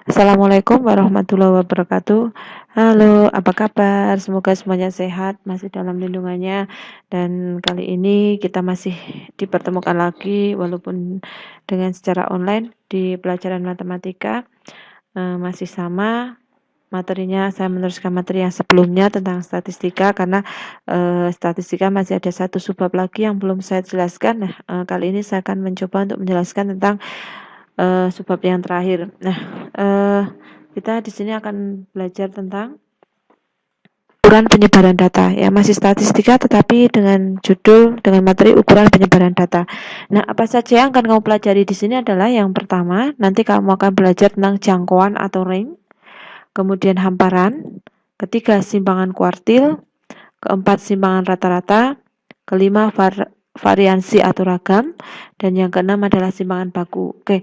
Assalamualaikum warahmatullahi wabarakatuh. Halo, apa kabar? Semoga semuanya sehat, masih dalam lindungannya. Dan kali ini kita masih dipertemukan lagi, walaupun dengan secara online di pelajaran matematika. Masih sama materinya, saya meneruskan materi yang sebelumnya tentang statistika, karena statistika masih ada satu subbab lagi yang belum saya jelaskan. Nah, kali ini saya akan mencoba untuk menjelaskan tentang subbab yang terakhir. Nah, kita di sini akan belajar tentang ukuran penyebaran data. Ya, masih statistika tetapi dengan judul, dengan materi ukuran penyebaran data. Nah, apa saja yang akan kamu pelajari di sini adalah yang pertama, nanti kamu akan belajar tentang jangkauan atau ring, kemudian hamparan, ketiga simpangan kuartil, keempat simpangan rata-rata, kelima variansi atau ragam, dan yang keenam adalah simpangan baku. Oke,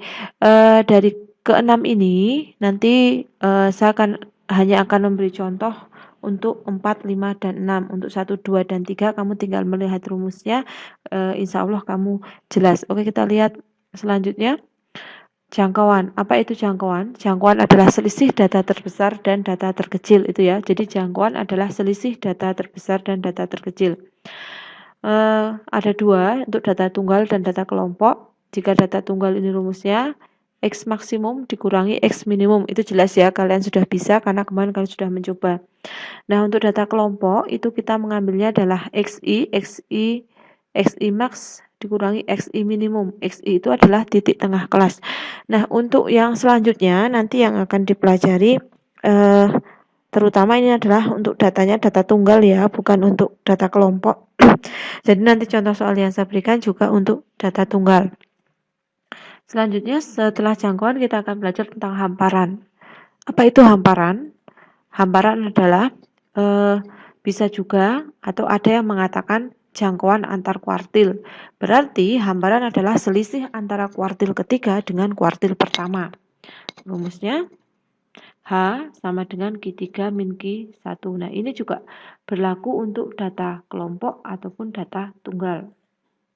dari keenam ini nanti saya hanya akan memberi contoh untuk 4, 5, dan 6. Untuk 1, 2, dan 3 kamu tinggal melihat rumusnya, insya Allah kamu jelas. Oke, kita lihat selanjutnya. Jangkauan. Apa itu jangkauan? Jangkauan adalah selisih data terbesar dan data terkecil, itu ya. Jadi jangkauan adalah selisih data terbesar dan data terkecil. Ada dua, untuk data tunggal dan data kelompok. Jika data tunggal ini rumusnya X maksimum dikurangi X minimum. Itu jelas ya, kalian sudah bisa karena kemarin kalian sudah mencoba. Nah, untuk data kelompok itu kita mengambilnya adalah XI max dikurangi XI minimum. XI itu adalah titik tengah kelas. Nah, untuk yang selanjutnya nanti yang akan dipelajari terutama ini adalah untuk datanya data tunggal ya, bukan untuk data kelompok. Jadi nanti contoh soal yang saya berikan juga untuk data tunggal. Selanjutnya setelah jangkauan kita akan belajar tentang hamparan. Apa itu hamparan? Hamparan adalah bisa juga atau ada yang mengatakan jangkauan antar kuartil. Berarti hamparan adalah selisih antara kuartil ketiga dengan kuartil pertama. Rumusnya H sama dengan Q3 min Q1. Nah, ini juga berlaku untuk data kelompok ataupun data tunggal.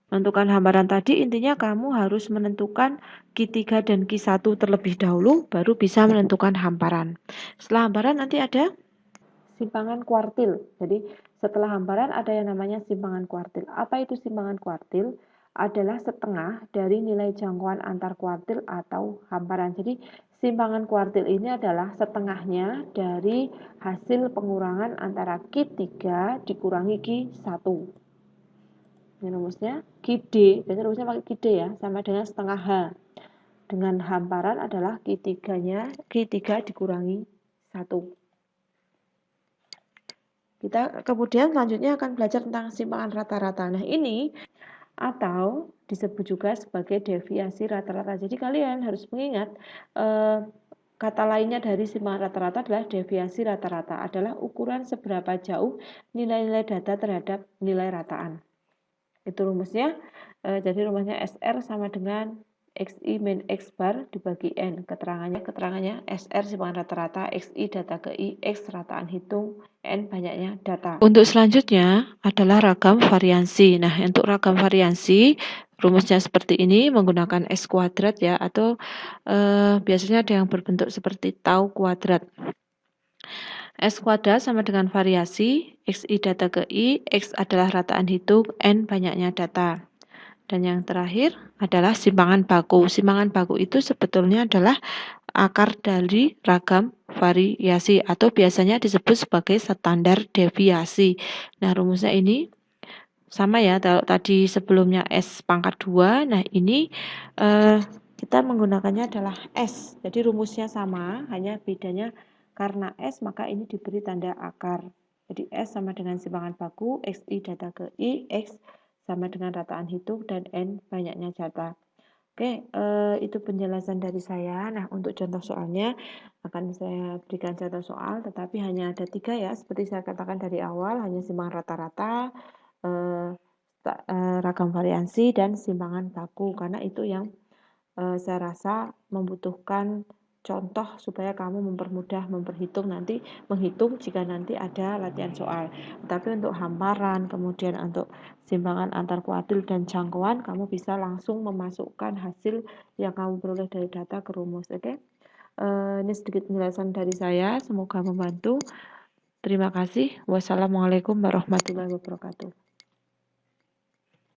Menentukan hamparan tadi intinya kamu harus menentukan Q3 dan Q1 terlebih dahulu, baru bisa menentukan hamparan. Setelah hamparan nanti ada simpangan kuartil. Jadi setelah hamparan ada yang namanya simpangan kuartil. Apa itu simpangan kuartil? Adalah setengah dari nilai jangkauan antar kuartil atau hamparan. Jadi simpangan kuartil ini adalah setengahnya dari hasil pengurangan antara Q3 dikurangi Q1. Ini rumusnya Q-D, biasanya rumusnya pakai Q-D ya, sama dengan setengah H. Dengan hamparan adalah Q3-nya, Q3 dikurangi 1. Kita kemudian selanjutnya akan belajar tentang simpangan rata-rata. Nah, ini atau disebut juga sebagai deviasi rata-rata. Jadi kalian harus mengingat kata lainnya dari simpangan rata-rata adalah deviasi rata-rata, adalah ukuran seberapa jauh nilai-nilai data terhadap nilai rataan. Itu rumusnya. Jadi rumusnya SR sama dengan XI min X bar dibagi N. Keterangannya SR simpangan rata-rata, XI data ke I, X rataan hitung, N banyaknya data. Untuk selanjutnya adalah ragam variansi. Nah, untuk ragam variansi rumusnya seperti ini menggunakan S kuadrat ya, atau biasanya ada yang berbentuk seperti tau kuadrat. S kuadrat sama dengan variasi, XI data ke I, X adalah rataan hitung, N banyaknya data. Dan yang terakhir adalah simpangan baku. Simpangan baku itu sebetulnya adalah akar dari ragam variasi atau biasanya disebut sebagai standar deviasi. Nah, rumusnya ini sama ya, tadi sebelumnya S pangkat 2. Nah, ini kita menggunakannya adalah S. Jadi rumusnya sama, hanya bedanya karena S maka ini diberi tanda akar. Jadi S sama dengan simpangan baku, XI data ke I, X sama dengan rataan hitung, dan N banyaknya data. Oke, itu penjelasan dari saya. Nah, untuk contoh soalnya akan saya berikan contoh soal, tetapi hanya ada 3 ya, seperti saya katakan dari awal, hanya simpangan rata-rata, ragam variansi, dan simpangan baku, karena itu yang saya rasa membutuhkan contoh supaya kamu mempermudah menghitung jika nanti ada latihan soal. Tapi untuk hamparan, kemudian untuk simpangan antar kuartil dan jangkauan, kamu bisa langsung memasukkan hasil yang kamu peroleh dari data ke rumus. Oke? Ini sedikit penjelasan dari saya, semoga membantu. Terima kasih. Wassalamualaikum warahmatullahi wabarakatuh.